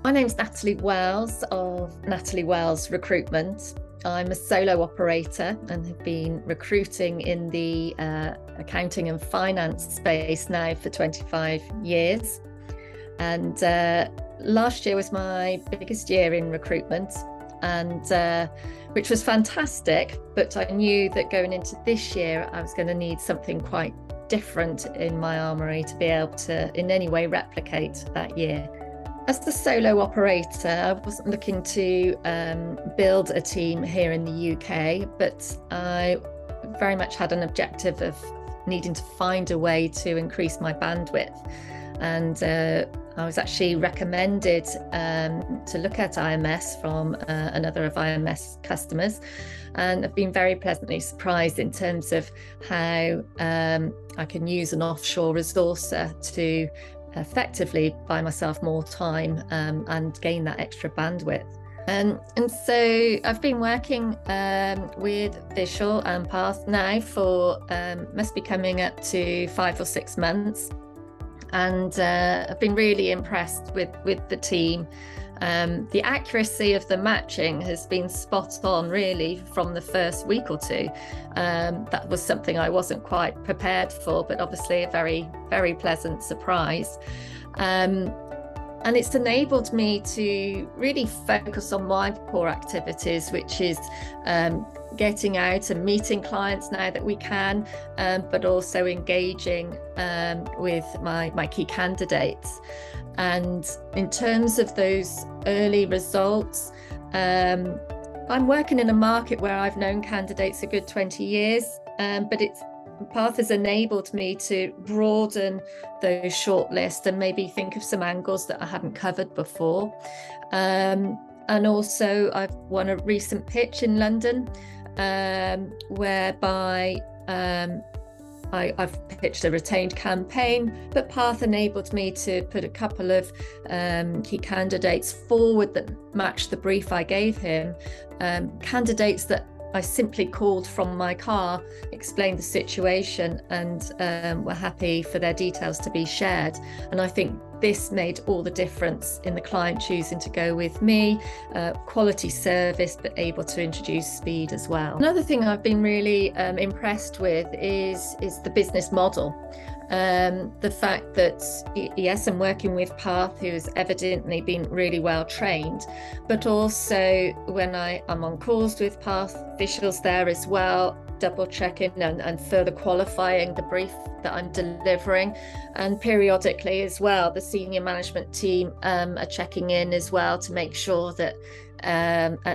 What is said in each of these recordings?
My name's Natalie Wells of Natalie Wells Recruitment. I'm a solo operator and have been recruiting in the accounting and finance space now for 25 years. And last year was my biggest year in recruitment, and which was fantastic. But I knew that going into this year, I was going to need something quite different in my armoury to be able to in any way replicate that year. As the solo operator, I wasn't looking to build a team here in the UK, but I very much had an objective of needing to find a way to increase my bandwidth. And I was actually recommended to look at IMS from another of IMS customers, and I've been very pleasantly surprised in terms of how I can use an offshore resourcer to effectively buy myself more time and gain that extra bandwidth. And so I've been working with Visual and Path now for must be coming up to 5 or 6 months, and I've been really impressed with the team. The accuracy of the matching has been spot on really from the first week or two. That was something I wasn't quite prepared for, but obviously a very, very pleasant surprise. And it's enabled me to really focus on my core activities, which is getting out and meeting clients now that we can, but also engaging with my key candidates. And in terms of those early results, I'm working in a market where I've known candidates a good 20 years, but Path has enabled me to broaden those shortlists and maybe think of some angles that I hadn't covered before. And also I've won a recent pitch in London, whereby I've pitched a retained campaign, but Path enabled me to put a couple of key candidates forward that matched the brief I gave him, candidates that I simply called from my car, explained the situation, and were happy for their details to be shared. And I think this made all the difference in the client choosing to go with me. Quality service, but able to introduce speed as well. Another thing I've been really impressed with is the business model. The fact that, yes, I'm working with Path, who has evidently been really well trained, but also when I'm on calls with Path, Visual's there as well, double checking and further qualifying the brief that I'm delivering. And periodically as well, the senior management team are checking in as well to make sure that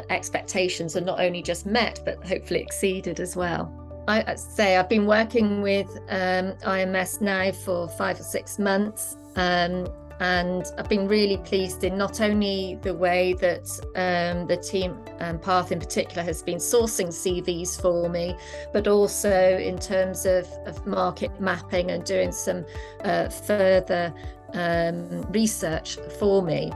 expectations are not only just met, but hopefully exceeded as well. I'd say I've been working with IMS now for 5 or 6 months, and I've been really pleased in not only the way that the team and Path in particular has been sourcing CVs for me, but also in terms of market mapping and doing some further research for me.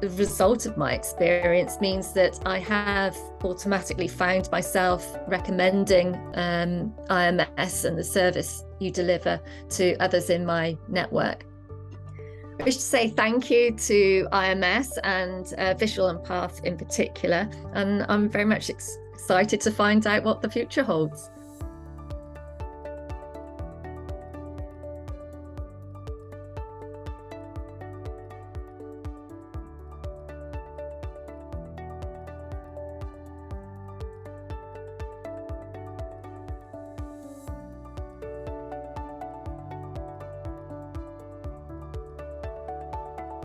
The result of my experience means that I have automatically found myself recommending IMS and the service you deliver to others in my network. I wish to say thank you to IMS and Visual and Path in particular, and I'm very much excited to find out what the future holds.